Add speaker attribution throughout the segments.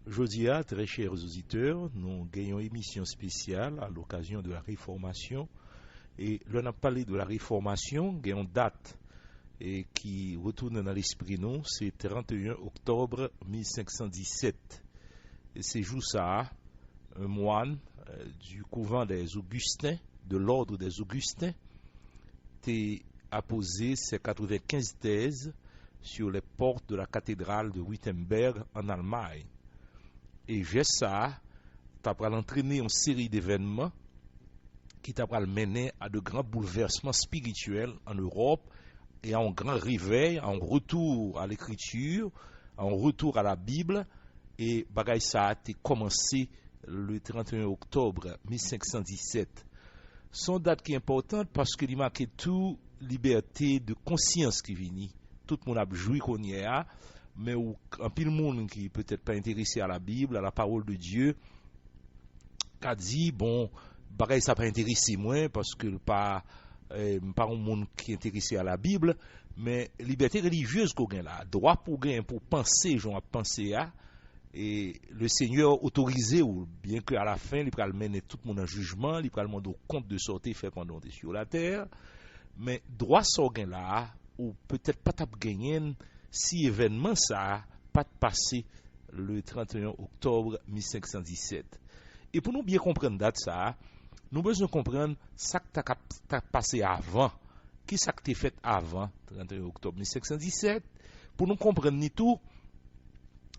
Speaker 1: Jodia, très chers auditeurs, nous gagnons émission spéciale à l'occasion de la Réformation. Et l'on a parlé de la Réformation, gagnons date et qui retourne dans l'esprit nous, c'est 31 octobre 1517. Et c'est jour ça, un moine du couvent des Augustins, de l'ordre des Augustins, a posé ses 95 thèses sur les portes de la cathédrale de Wittenberg en Allemagne. Et j'ai ça, tu as entraîné une série d'événements qui t'a mené à de grands bouleversements spirituels en Europe et à un grand réveil, à un retour à l'écriture, à un retour à la Bible. Et bagay ça a été commencé le 31 octobre 1517. Son date qui est importante parce qu'il marque tout liberté de conscience qui vient. Tout le monde a joui qu'on y a, mais un pile monde qui peut-être pas intéressé à la Bible, à la parole de Dieu, a dit bon, bagay ça pas intéressé moi parce que pas un monde qui est intéressé à la Bible, mais liberté religieuse qu'on gagne là, droit pour gagner pour penser, j'en penser à. Et le Seigneur autorisé, ou bien qu'à la fin, il va mener tout le monde en jugement, il va demander compte de sortir fait pendant on est sur la terre. Mais droit ça gain là, ou peut-être pas tap gagner si événement ça pas passé le 31 octobre 1517. Et pour nous bien comprendre date ça, nous besoin comprendre ça qui t'a passé avant, qui ça qui fait avant 31 octobre 1517, pour nous comprendre ni tout.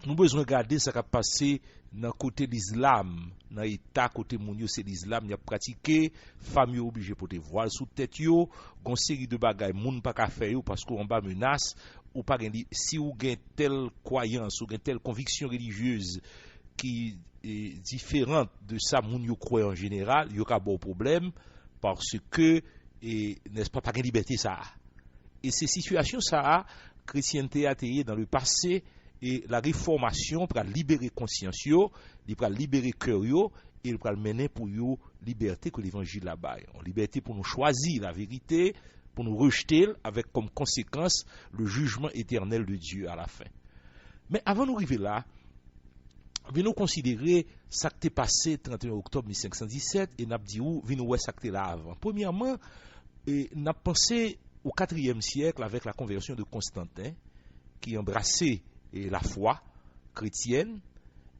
Speaker 1: Nous besoin regarder ce qui a passé dans côté l'islam, dans l'état côté mondial c'est l'islam, il a pratiqué, famille obligée pour te voile sous tête yo, gon série de bagages moun pas ka faire parce qu'on ba menace ou pas si ou gen telle croyance ou gen telle conviction religieuse qui est différente de ça moun yo croit en général, yo ka bon problème parce que n'est-ce pas gen liberté ça. Et ces situations ça chrétienté a été dans le passé. Et la réformation pour libérer conscience yo, il pour libérer cœur yo, et il pour mener pour yo liberté que l'évangile là-bas. En liberté pour nous choisir la vérité, pour nous rejeter avec comme conséquence le jugement éternel de Dieu à la fin. Mais avant de nous arriver là, venons considérer ça qui est passé 31 octobre 1517 et n'a dit où venons voir ça qui est là avant. Premièrement, n'a pensé au 4e siècle avec la conversion de Constantin qui embrassait et la foi chrétienne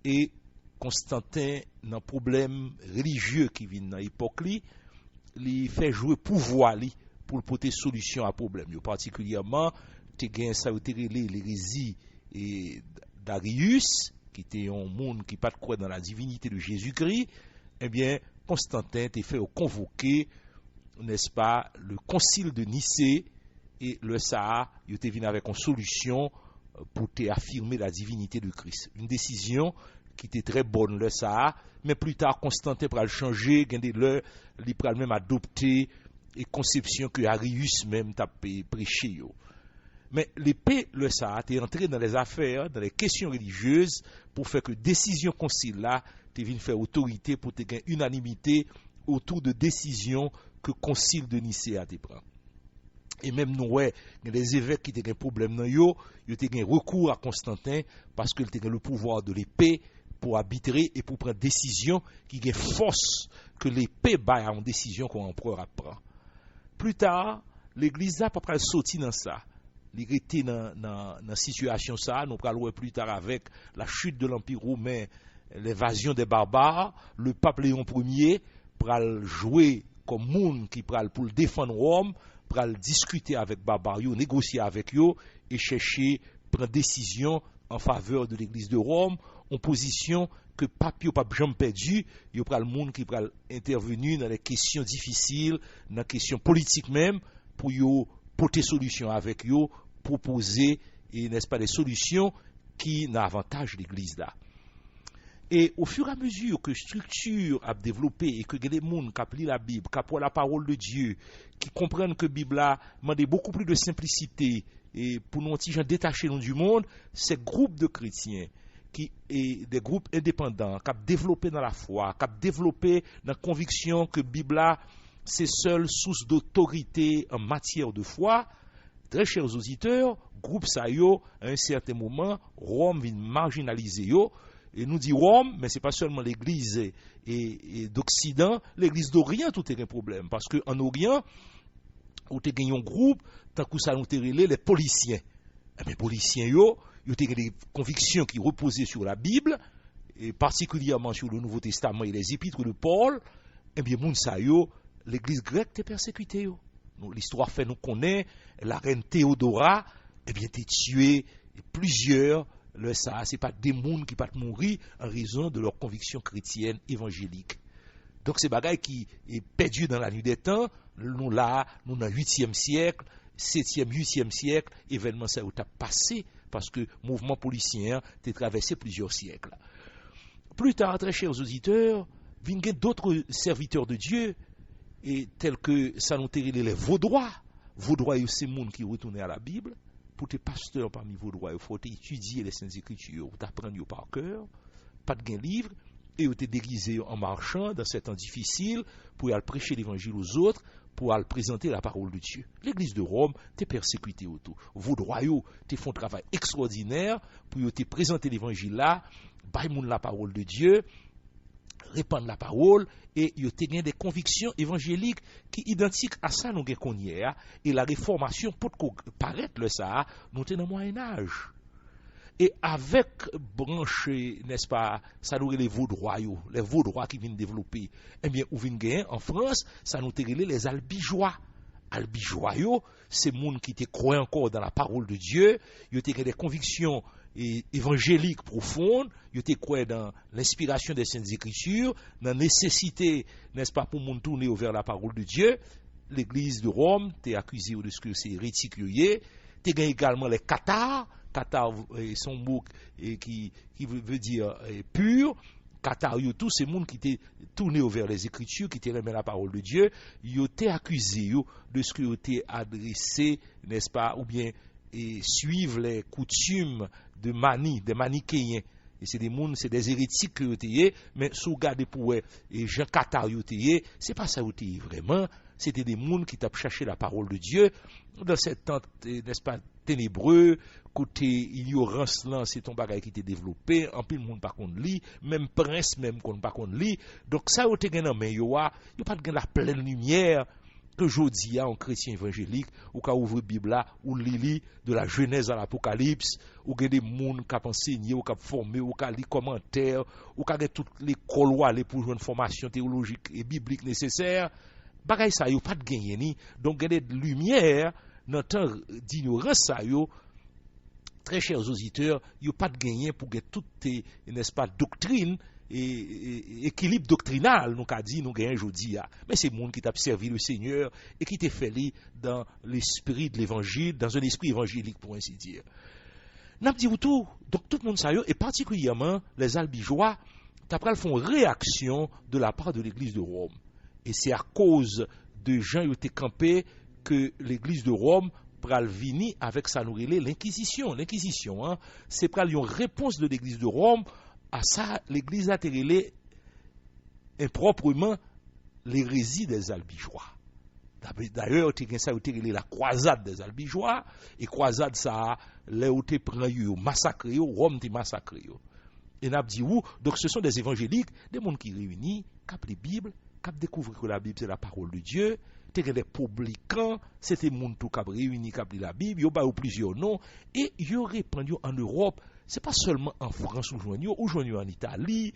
Speaker 1: et Constantin dans problème religieux qui vient dans l'époque li fait jouer pouvoir li pour porter solution à problème yo particulièrement te gain ça l'hérésie et Darius qui était un monde qui pas croire dans la divinité de Jésus-Christ. Eh bien Constantin te fait convoquer n'est-ce pas le concile de Nicée et le ça il était venu avec une solution pour affirmer la divinité de Christ. Une décision qui était très bonne le ça, mais plus tard Constantin pral changer, il pral même adopter et conception que Arius même t'a prêché yo. Mais l'épée le ça est entré dans les affaires, dans les questions religieuses pour faire que décision concile là t'es venu faire autorité pour te gagner unanimité autour de décisions que concile de Nicée a te prendre. Et même nous, ouais, les évêques qui ont un problème dans yo ont recours à Constantin parce qu'il a le pouvoir de l'épée pour arbitrer et pour prendre décision qui a force que l'épée baille à une décision qu'on empereur prend. Plus tard, l'église a pas pral sorti dans ça. Il était dans situation ça, nous pral plus tard avec la chute de l'Empire romain, l'invasion des barbares, le pape Léon Ier pral jouer comme monde qui pral pour défendre Rome. Pour discuter avec Barbario, négocier avec eux et chercher prendre décision en faveur de l'église de Rome, en position que pape yo pas jamais perdu, yo pral monde qui pral intervenir dans les questions difficiles, dans les questions politiques même pour yo porter solution avec yo, proposer et n'est-ce pas des solutions qui n'avantage l'église là. Et au fur et à mesure que structure a développé et que les gens qui lisent la Bible, qui apprennent la parole de Dieu, qui comprennent que la Bible a demandé beaucoup plus de simplicité et pour nous gens détachés du monde, ces groupes de chrétiens qui est des groupes indépendants, qui ont développé dans la foi, qui ont développé dans la conviction que la Bible a c'est seule source d'autorité en matière de foi. Très chers auditeurs, groupe ça yo, à un certain moment, Rome vient marginaliser yo. et nous dit Rome, mais c'est pas seulement l'église et d'Occident, l'église d'Orient tout est un problème. Parce qu'en Orient, où tu as un groupe, tant que ça nous les policiers. Les policiers, ils ont des convictions qui reposaient sur la Bible, et particulièrement sur le Nouveau Testament et les épîtres de Paul. Eh bien, l'église grecque est persécutée. L'histoire fait nous connaître, la reine Théodora, eh bien, t'es tué, plusieurs, ça, c'est pas des gens qui peuvent mourir en raison de leur conviction chrétienne évangélique. Donc, c'est bagaille qui est perdu dans la nuit des temps. Nous, là, nous, dans le 8e siècle, 7e, 8e siècle, événement ça a passé parce que le mouvement policier a traversé plusieurs siècles. Plus tard, très chers auditeurs, viennent d'autres serviteurs de Dieu, et tels que ça nous les Vaudois. Vaudois, c'est les gens qui retournent à la Bible. Pour tes pasteurs parmi Vaudois, il faut étudier les Saintes Écritures, t'apprendre par cœur, pas de gain livre, et te déguiser en marchant dans ces temps difficiles pour aller prêcher l'évangile aux autres, pour aller présenter la parole de Dieu. L'église de Rome t'es persécuté autour. Vaudois, te font un travail extraordinaire pour te présenter l'évangile là, bailler la parole de Dieu, répandre la parole, et ils ont des convictions évangéliques qui identiques à ça nous qu'on y est, et la réformation pour paraître le ça nous sommes dans le Moyen-Âge. Et avec branché, n'est-ce pas, ça nous les Vaudois qui viennent développer, eh bien, ou viennent gagner en France, ça nous les Albigeois. Albigeois, c'est les gens qui croient encore dans la parole de Dieu, ils ont des convictions évangéliques profondes, ils ont croient dans l'inspiration des Saintes Écritures, dans la nécessité, n'est-ce pas, pour monde tourner vers la parole de Dieu. L'église de Rome, t'es accusé de ce que c'est hérétique, t'es gagné également les Cathares. Qatar, son mot qui veut dire pur. Qatar, tous ces gens qui étaient tournés vers les Écritures, qui étaient remis la parole de Dieu, ils étaient accusés de ce qu'ils étaient adressés, n'est-ce pas, ou bien suivre les coutumes des manichéens. Et c'est des gens, c'est des hérétiques qui étaient, mais si vous regardez pour Jean Qatar, c'est pas ça qui vraiment. C'était des gens qui ont cherché la parole de Dieu dans cette temps, n'est-ce pas, ténébreux, côté ignorance là, c'est ton bagage qui était développé, en plus le monde pas qu'on lit, même prince même qu'on pas qu'on lit. Donc ça te gagne mais yo pas de la pleine lumière que jodi a en chrétien évangélique ou ka ouvrir Bible là ou lili de la Genèse à l'Apocalypse ou gagne des monde qui enseigner ou qui former ou qui lire commentaires ou qui toutes les colois les pour jouer une formation théologique et biblique nécessaire. Bagay ça yo pas de gagner ni. Donc gagne de lumière dans temps d'ignorance ça yo. Très chers auditeurs, il n'y a pas de gagner pour que toutes les, n'est-ce pas, doctrines et équilibre doctrinal, nous avons dit, nous gagnons aujourd'hui. Mais c'est le monde qui t'a servi le Seigneur et qui t'a fait dans l'esprit de l'évangile, dans un esprit évangélique, pour ainsi dire. N'a dit tout, donc tout le monde sait, et particulièrement les Albigeois, t'après font réaction de la part de l'église de Rome. Et c'est à cause de gens qui étaient campés que l'église de Rome pral vini avec sa nourriture l'inquisition. L'inquisition, c'est pral une réponse de l'église de Rome à ça. L'église a terrelé improprement l'hérésie des Albigeois. D'ailleurs, ça a terrelé la croisade des Albigeois, et croisade ça, là où t'es pris, massacré, Rome t'es massacré. Et n'a dit où, donc ce sont des évangéliques, des gens qui réunissent, qui ont la Bible, qui découvrent que la Bible c'est la parole de Dieu. T'es des publicains, c'était monde tout qui réuni qui la Bible, yo ba ou plusieurs noms et yo répandu en Europe, c'est pas seulement en France ou joignyo en Italie,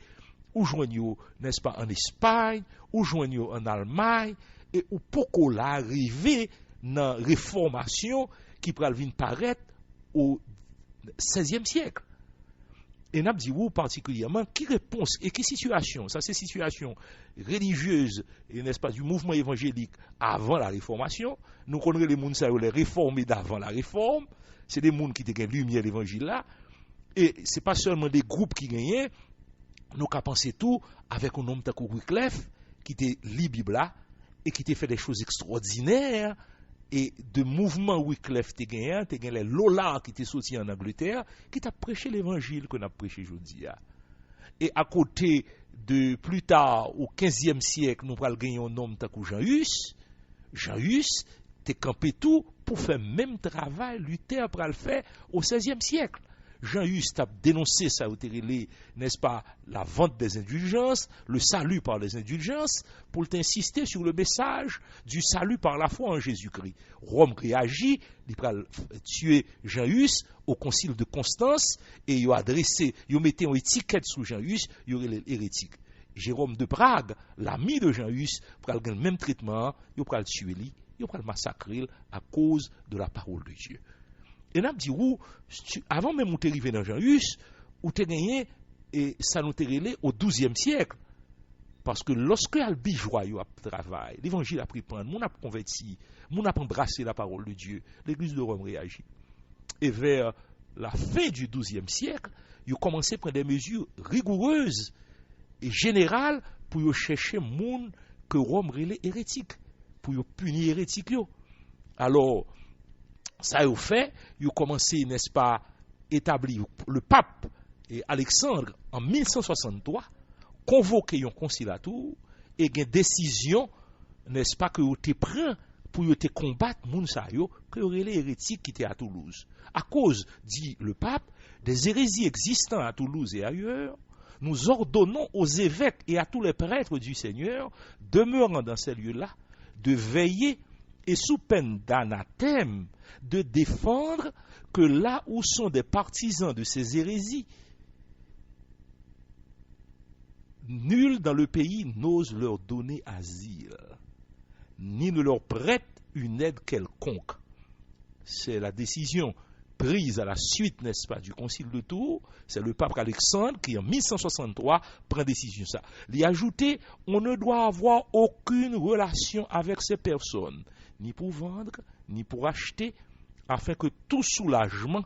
Speaker 1: ou joignyo n'est-ce pas en Espagne, ou joignyo en Allemagne et ou poko la arrivé dans réformation qui pral vinn paraître au 16e siècle. Et n'a dit où particulièrement qui réponse et qui situation, ça c'est situation religieuse et n'est-ce pas du mouvement évangélique avant la réformation. Nous connaissons les gens ça les réformés d'avant la réforme, c'est des gens qui ont lumière l'évangile là et c'est pas seulement des groupes qui gagnaient, nous avons pensé tout avec un homme comme Wycliffe qui était li Bible là et qui était fait des choses extraordinaires. Et de mouvement Wycliffe te gagné les Lola qui étaient sortis en Angleterre, qui t'a prêché l'évangile qu'on a prêché aujourd'hui. Et à côté de plus tard, au 15e siècle, nous allons gagner un homme comme Jean Hus. Jean Hus t'es campé tout pour faire le même travail, Luther pour le faire au 16e siècle. Jean-Hus a dénoncé ça, n'est-ce pas, la vente des indulgences, le salut par les indulgences, pour insister sur le message du salut par la foi en Jésus-Christ. Rome réagit, il a tué Jean-Hus au concile de Constance, et il a adressé, il a mis une étiquette sur Jean-Hus, il y aurait l'hérétique. Jérôme de Prague, l'ami de Jean-Hus, pour le même traitement, il va le tuer, il va le massacrer à cause de la parole de Dieu. Et là, dit, avant même de arriver dans Jean-Hus, ou t'es gagné, et ça nous t'est relé au XIIe siècle. Parce que lorsque Albigeois a travaillé, l'évangile a pris prendre, mon a converti, mon a embrassé la parole de Dieu, l'église de Rome réagit. Et vers la fin du XIIe siècle, il a commencé à prendre des mesures rigoureuses et générales pour chercher monde que Rome relait hérétique, pour punir hérétique. Alors, ça a fait, il a commencé, n'est-ce pas, établir le pape et Alexandre en 1163, convoqué un concile à Tours et une décision, n'est-ce pas, que vous te prend pour te combattre moun sa yo que les hérétiques qui étaient à Toulouse. À cause, dit le pape, des hérésies existant à Toulouse et ailleurs, nous ordonnons aux évêques et à tous les prêtres du Seigneur, demeurant dans ces lieux-là, de veiller et sous peine d'anathème, de défendre que là où sont des partisans de ces hérésies, nul dans le pays n'ose leur donner asile, ni ne leur prête une aide quelconque. C'est la décision prise à la suite, n'est-ce pas, du concile de Tours. C'est le pape Alexandre qui, en 1163, prend décision ça. Il a ajouté, on ne doit avoir aucune relation avec ces personnes, ni pour vendre, ni pour acheter, afin que tout soulagement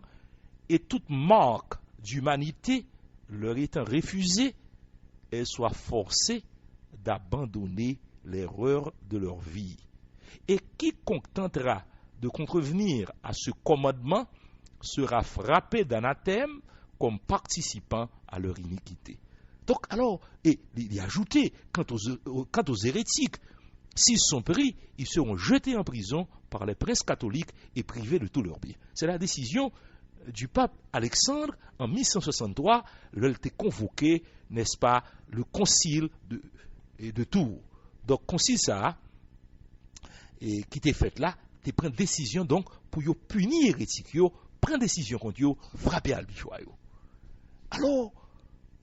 Speaker 1: et toute marque d'humanité leur étant refusée, elles soient forcées d'abandonner l'erreur de leur vie. Et quiconque tentera de contrevenir à ce commandement sera frappé d'anathème comme participant à leur iniquité. Donc, alors, et il a ajouté, quant aux hérétiques, s'ils sont pris, ils seront jetés en prison par les princes catholiques et privés de tous leurs biens. C'est la décision du pape Alexandre en 1163, il était convoqué, n'est-ce pas, le concile de Tours. Donc, concile ça, et qui était fait là, tu prends décision donc pour punir hérétiques, prendre décision contre eux, frapper Albigeois. Alors,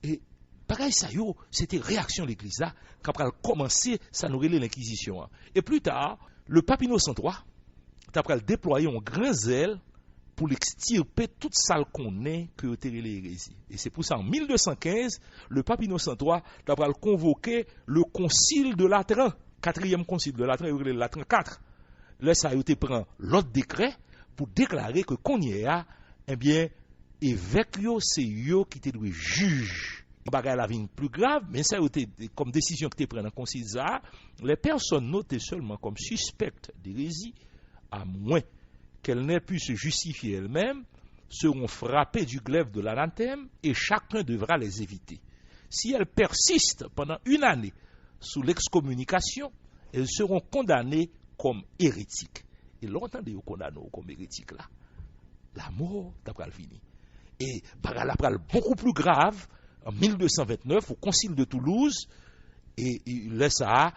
Speaker 1: et pareil ça c'était réaction de l'église là, quand elle a commencé, ça nous relait l'inquisition. Et plus tard, le pape Innocent III, après déployer un grand zèle pour l'extirper toute salle qu'on est que les hérésies. Et c'est pour ça, en 1215, le pape Innocent III, après convoqué le concile de Latran, 4e concile de Latran, le Latran 4. Là, ça a été prend l'autre décret pour déclarer que qu'on y est, eh bien, évêque c'est yo qui te doit juge. Bagay la vie plus grave, mais ça a été comme décision que tu prends dans le concile ça, les personnes notées seulement comme suspectes d'hérésie, à moins qu'elles n'aient pu se justifier elles-mêmes, seront frappées du glaive de l'anathème et chacun devra les éviter. Si elles persistent pendant une année sous l'excommunication, elles seront condamnées comme hérétiques. Et longtemps de condamner comme hérétiques là. La mort d'après le fini. Et bagal beaucoup plus grave en 1229 au concile de Toulouse et là ça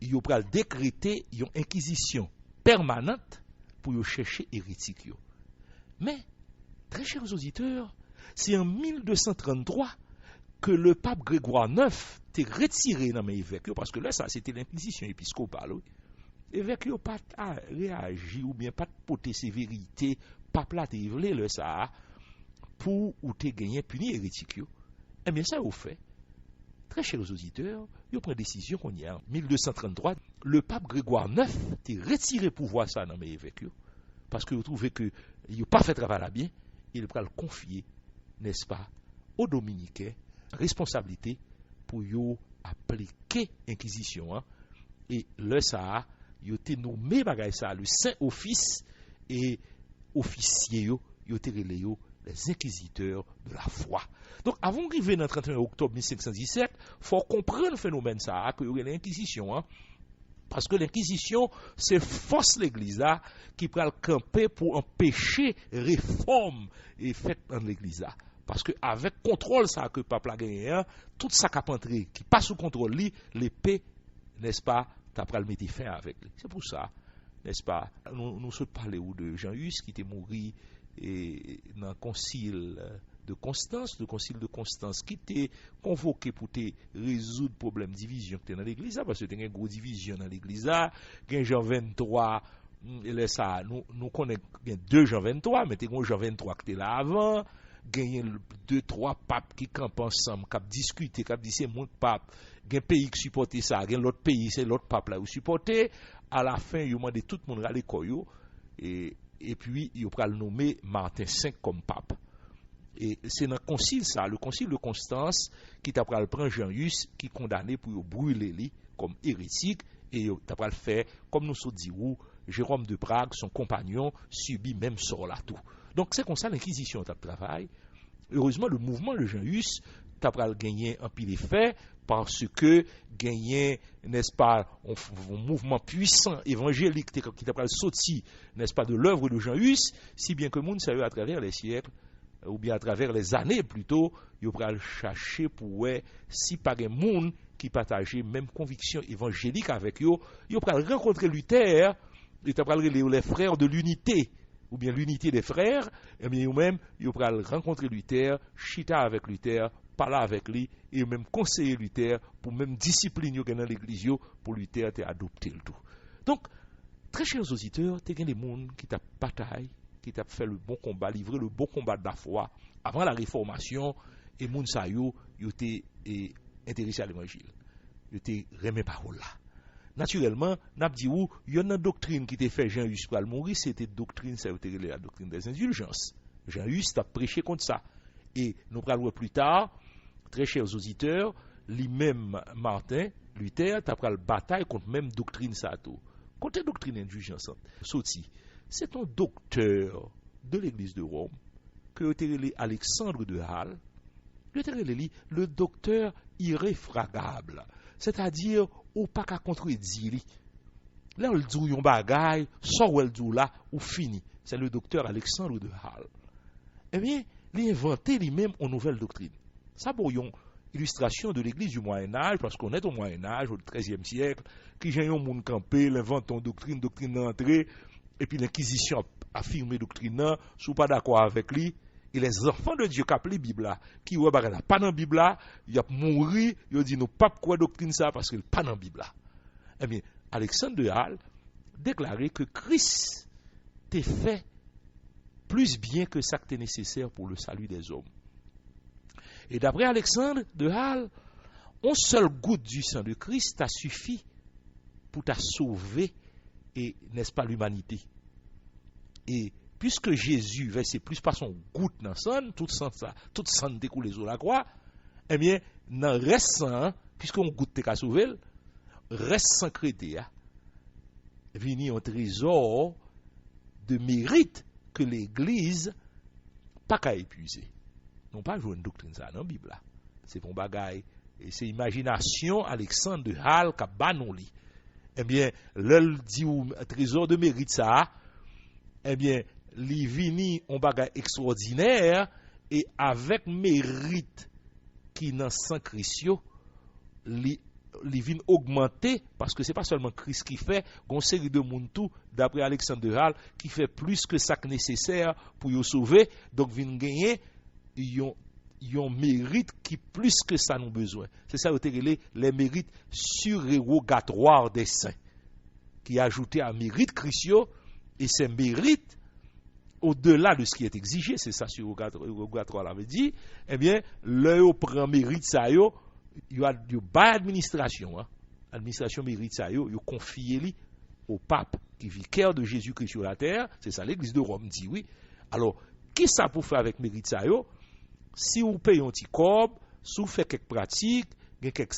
Speaker 1: il a décrété une inquisition permanente pour chercher hérétiques. Mais très chers auditeurs, c'est en 1233 que le pape Grégoire IX t'est retiré dans mes évêques parce que là ça c'était l'inquisition épiscopale. Oui. Évêque n'a pas réagi ou bien pas porter ses vérités, pas plater le ça pour ou te gagner puni hérétique. Eh bien ça au fait. Très chers auditeurs, il prend décision qu'on y a en 1233, le pape Grégoire IX t'est retiré pouvoir ça dans mes évêques parce que vous trouvez que il n'a pas fait travail là bien, il va le confier, n'est-ce pas, aux dominicains responsabilité pour y appliquer l'inquisition et le ça il a été nommé ça le Saint-Office et officier il a été relé les inquisiteurs de la foi. Donc avant d'arriver dans le 31 octobre 1517, il faut comprendre le phénomène ça que il y a l'inquisition Parce que l'inquisition, c'est force l'église là qui peut le camper pour empêcher réforme et fait dans l'église là. Parce que avec contrôle ça que le peuple a gagné, hein, tout ça qui a entré, qui passe sous contrôle lui, l'épée, n'est-ce pas, t'as pas le mettre fin avec lui. C'est pour ça, n'est-ce pas, nous sommes parlé de Jean-Hus qui était mort et dans le concile de Constance qui était convoqué pour te résoudre le problème de division qui était dans l'église parce que tu as une grosse division dans l'église là, Jean 23 et ça nous connaissons deux Jean 23 mais tu as Jean 23 qui était là avant, gagné deux trois papes qui campent ensemble, qui discutent, qui disent c'est mon pape, un pays qui supporte ça, l'autre pays c'est l'autre pape là qui supporte, à la fin ils demandent tout le monde à l'école et puis ils ont nommé Martin V comme pape. Et c'est dans le concile ça, le concile de Constance qui t'a pris le prendre Jean-Hus qui condamné pour brûler lui comme hérétique et t'a pris le faire comme nous sommes dit où Jérôme de Prague son compagnon subit même sort là tout. Donc c'est comme ça l'inquisition t'a travail. Heureusement le mouvement de Jean-Hus t'a pris gagner un pile effet parce que gagner n'est-ce pas un mouvement puissant évangélique qui t'a pris sorti n'est-ce pas de l'œuvre de Jean-Hus si bien que le monde sait à travers les siècles ou bien à travers les années plutôt, il va chercher pour si pas un monde qui partageait même conviction évangélique avec eux, il va rencontrer Luther, il va les frères de l'unité ou bien l'unité des frères, et bien eux-mêmes, il va rencontrer Luther, chita avec Luther, parler avec lui et même conseiller Luther pour même discipliner dans l'église pour Luther adopter le tout. Donc, très chers auditeurs, tu as des gens qui t'a bataille qui t'a fait le bon combat, livré le bon combat de la foi avant la réformation et moun sa yo était intéressé à l'évangile. Yo était remet parole là. Naturellement, n'a dit où il y a une doctrine qui était fait Jean-Hus pour mourir, c'était doctrine ça était la doctrine des indulgences. Jean-Hus t'a prêché contre ça. Et nous parlerons plus tard, très chers auditeurs, lui-même Martin Luther t'a pris la bataille contre même doctrine ça tout. Contre doctrine indulgence sorti. C'est un docteur de l'église de Rome que était Alexandre de Halle, le docteur irréfragable, c'est-à-dire ou pas qu'à contredire. Là, on dit un bagaille, soit on dit là, ou fini. C'est le docteur Alexandre de Halle. Eh bien, il a inventé lui-même une nouvelle doctrine. Ça, pour une illustration de l'église du Moyen-Âge, parce qu'on est au Moyen-Âge, au XIIIe siècle, qui j'ai un monde campé, l'invente une doctrine d'entrée, et puis l'inquisition a affirmé doctrine, si vous pas d'accord avec lui, et les enfants de Dieu qui appellent la Bible, qui ne pas dans la Bible, ils ont mouru, ils ont dit nous pas quoi doctrine ça parce qu'il n'est pas dans la Bible. Eh bien, Alexandre de Halle déclarait que Christ t'est fait plus bien que ça qui est nécessaire pour le salut des hommes. Et d'après Alexandre de Halle, une seule goutte du sang de Christ t'a suffi pour t'a sauver et n'est-ce pas l'humanité. Et puisque Jésus versait plus par son goutte dans le sang, tout sang découle sur la croix, eh bien, dans le reste sang, puisqu'on goutte t'es sauvé, reste sans crédit, vini un trésor de mérite que l'Église pas qu'à épuiser. Non pas jouer une doctrine ça dans la Bible. C'est pour bagaille et c'est imagination Alexandre de Halle qui a banoli. Eh bien, l'œil dit un trésor de mérite ça, eh bien, li vini un bagage extraordinaire et avec mérite qui dans sang Christ li vient augmenter parce que c'est pas seulement Christ qui fait, une série de monde tout d'après Alexandre de Halle qui fait plus que ça nécessaire pour yo sauver, donc vient gagner yon mérite qui plus que ça nous besoin. C'est ça les mérites surérogatoires des saints qui ajouté à mérite Christio et ces mérites au-delà de ce qui est exigé, c'est ça surrogatoire là veut dire, eh bien le prend mérite ça yo y a de bas administration administration mérite ça yo confié li au pape qui vicaire de Jésus-Christ sur la terre, c'est ça l'église de Rome dit oui. Alors, qui ça pour faire avec mérite ça yo? Si vous payez un petit corps, si vous faites quelques pratiques, quelques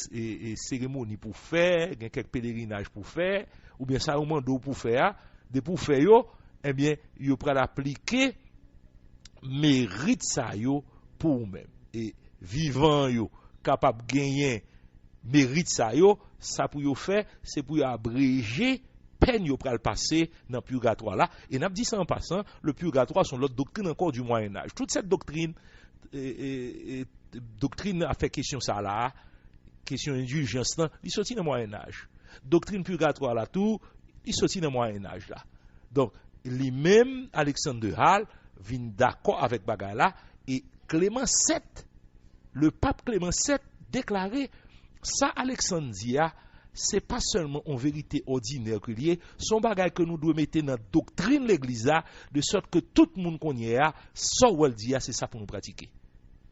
Speaker 1: cérémonies pour faire, quelques pèlerinages pour faire, ou bien ça au mando pour faire, de pour faire yo, eh bien, vous pouvez appliquer mérite ça yo pour vous-même. Et vivant yo capable de gagner mérite ça yo, ça pour yo faire, c'est pour yo abréger peine yo pral passer dans purgatoire là. Et n'a dit ça en passant, le purgatoire sont l'autre doctrine encore du Moyen Âge. Toute cette doctrine doctrine a fait question ça là, question indulgence là, il sorti dans le Moyen Âge. Doctrine purgatoire là tout, il sorti dans le Moyen Âge là. Donc lui-même Alexandre de Halle vient d'accord avec bagay là et Clément VII, le pape Clément VII déclaré ça Alexandre dia c'est pas seulement en vérité ordinaire que lié, son bagay que nous devons mettre dans la doctrine l'église là, de sorte que tout le monde connaît a, ça ou elle dit c'est ça pour nous pratiquer.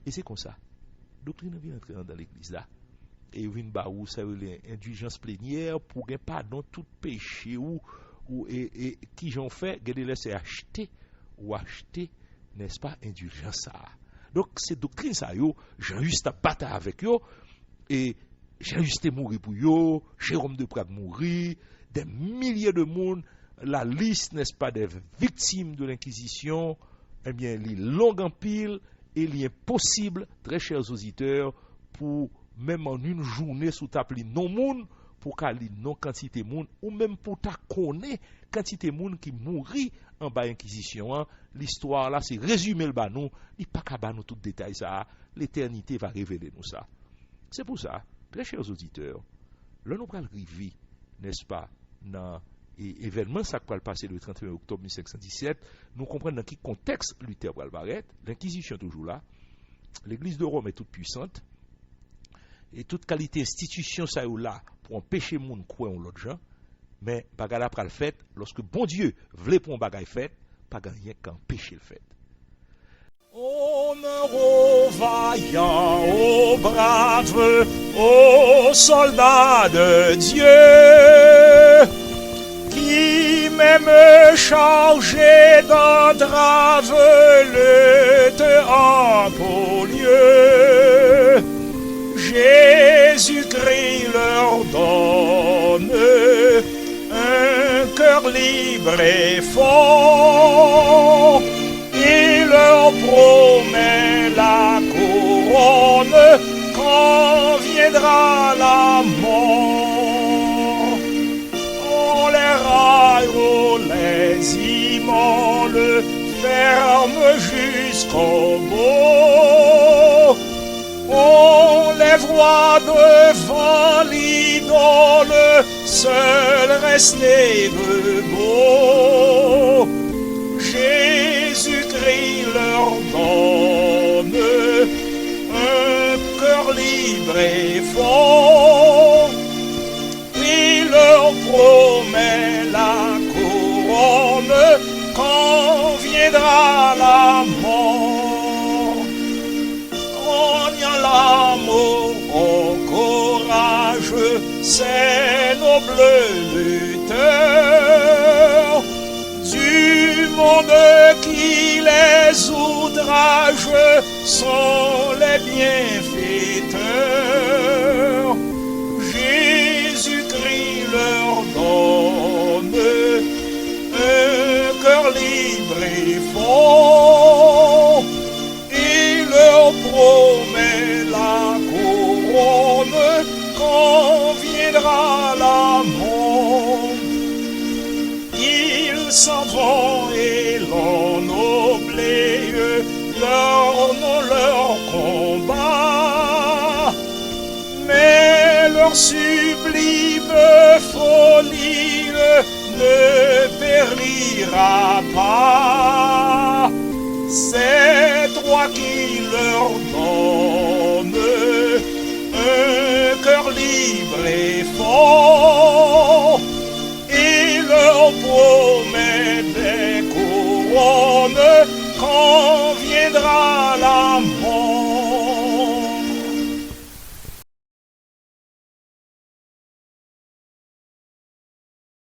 Speaker 1: Et c'est comme ça. Doctrine vient entrer dans l'église là. Et vient ba ou ça l'indulgence plénière pour gagner pardon tout péché ou et qui j'en fait, gade laisser acheter n'est-ce pas indulgence ça. Donc ces doctrines ça yo, Jean-Juste a battu avec yo et Jean-Juste est mort pour yo, Jérôme de Prague mourir, des milliers de monde, la liste n'est-ce pas des victimes de l'inquisition, eh bien il est long en pile et il est impossible, très chers auditeurs, pour même en une journée sous t'appeler non monde pour qu'à li non quantité monde ou même pour ta connaître quantité monde qui mourit en bas inquisition hein. L'histoire là c'est résumé le bas nous, il pas qu'à nous tout détail ça, l'éternité va révéler nous ça. C'est pour ça, très chers auditeurs, là nous pral rivi, n'est-ce pas, dans événement ça va passer le 31 octobre 1517, nous comprenons dans quel contexte Luther va paraître, l'inquisition toujours là, l'église de Rome est toute puissante et toute qualité institution ça ou là pour empêcher moun croire en l'autre gens, mais bagay la pral fait lorsque bon Dieu voulait pour un bagay fait, pas rien qu'empêcher le fait. Honneur aux vaillants, aux braves, aux soldats de Dieu, qui même chargés d'entraves lutte en beau lieu. Jésus-Christ leur donne un cœur libre et fort. Il leur promet la couronne quand viendra la mort. On les raille, on les immole, ferme jusqu'au bout. On les voit devant l'idole, seul resté debout. Jésus-Christ leur donne un cœur libre et fort. Il leur promet la couronne quand viendra la mort. On y a l'amour, au courage, ces nobles lutteurs du monde qui les outrage sont les bienfaiteurs. Jésus-Christ leur donne un cœur libre et fort. Il leur promet la couronne quand viendra la mort. Ils s'en vont et l'on oublie leur nom, leur combat, mais leur sublime folie ne périra pas. C'est toi qui leur donnes un cœur libre et fort.